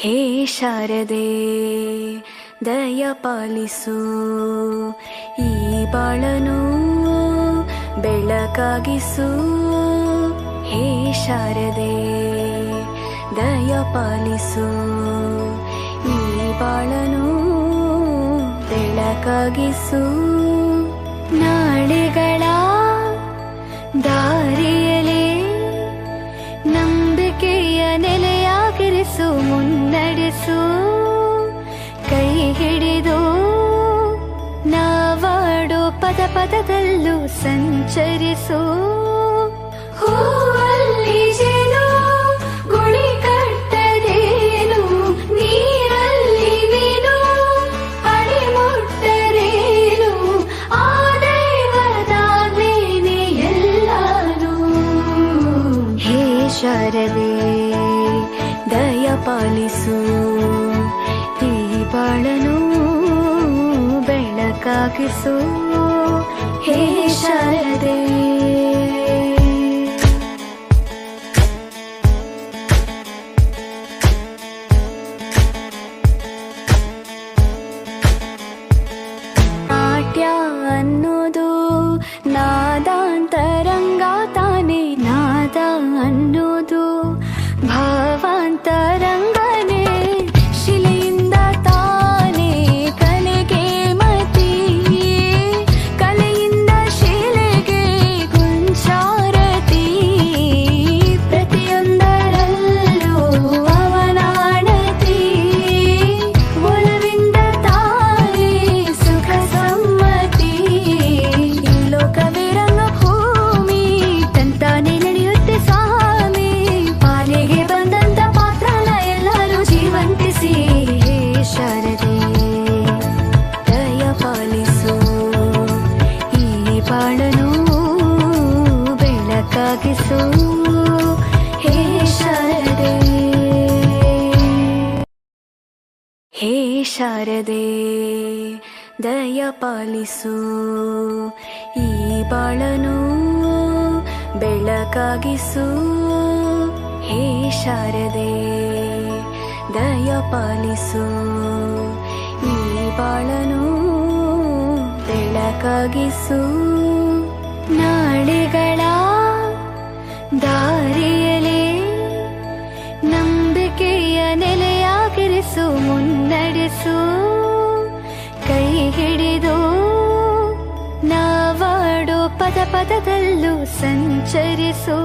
ಹೇ ಶಾರದೆ ದಯ ಪಾಲಿಸು, ಈ ಬಾಳನು ಬೆಳಕಾಗಿಸು. ಹೇ ಶಾರದೆ ದಯ ಪಾಲಿಸು, ಈ ಬಾಳನು ಬೆಳಕಾಗಿಸು. ನಾಳೆಗಳ ದಾರಿಯಲಿ ನಂಬಿಕೆಯ ನೆಲೆಯಾಗಿರಿಸು, ಮುನ್ನಡೆಸು. ಕೈ ಹಿಡಿದು ನಾವಾಡೋ ಪದ ಪದದಲ್ಲೂ ಸಂಚರಿಸು. ಹೂವಲ್ಲಿ ಜೇನು ಗುಳಿ ಕಟ್ಟದೇನು, ನೀರಲ್ಲಿ ಮೀನು ಅಡಿ ಮುಟ್ಟರೇನು, ಆ ದೈವದಾಜ್ಞೆನೇ ಎಲ್ಲಾನು. ಹೇ ಶಾರದೆ ದಯ ಪಾಲಿಸು, ಈ ಬಾಳನು ಬೆಳಕಾಗಿಸು. ಹೇ ಶಾರದೆ ನಾಟ್ಯ ಅನ್ನೋದು ನಾದಾಂತರಂಗ ತಾನೆ, ನಾದ ಅನ್ನೋದು ಭಾವಾಂತರಂಗನೇ. ಶಿಲೆಯಿಂದ ತಾನೇ ಕಲೆಗೆ ಮತಿ, ಕಲೆಯಿಂದ ಶಿಲೆಗೆ ಗುಂಚಾರತಿ. ಪ್ರತಿಯೊಂದರಲ್ಲೂ ಅವನಾಣತಿ, ಒಲವಿಂದ ತಾನೇ ಸುಖ ಸಮ್ಮತಿ. ಈ ಲೋಕವೇ ರಂಗಭೂಮಿ, ತಂತಾನೆ ನಡೆಯುತ್ತೆ ಸ್ವಾಮಿ. ಪಾಲಿಗೆ ಬಂದಂತ ಪಾತ್ರನ ಎಲ್ಲರೂ ಜೀವಂತಿಸಿ. ಹೇ ಶಾರದೆ ದಯ ಪಾಲಿಸು, ಈ ಬಾಳನು ಬೆಳಕಾಗಿಸು. ಹೇ ಶಾರದೆ ಹೇ ಶಾರದೆ ದಯ ಪಾಲಿಸು, ಈ ಬಾಳನು ಬೆಳಕಾಗಿಸು. ಹೇ ಶಾರದೆ ದಯ ಪಾಲಿಸು, ಈ ಬಾಳನು ಬೆಳಕಾಗಿಸು. ನಾಳೆಗಳ ದಾರಿಯಲಿ ನಂಬಿಕೆಯ ನೆಲೆಯಾಗಿರಿಸು, ಮುನ್ನಡೆಸು. ಕೈ ಹಿಡಿದು ನಾವಾಡೋ ಪದ ಪದದಲ್ಲೂ ಸಂಚರಿಸು.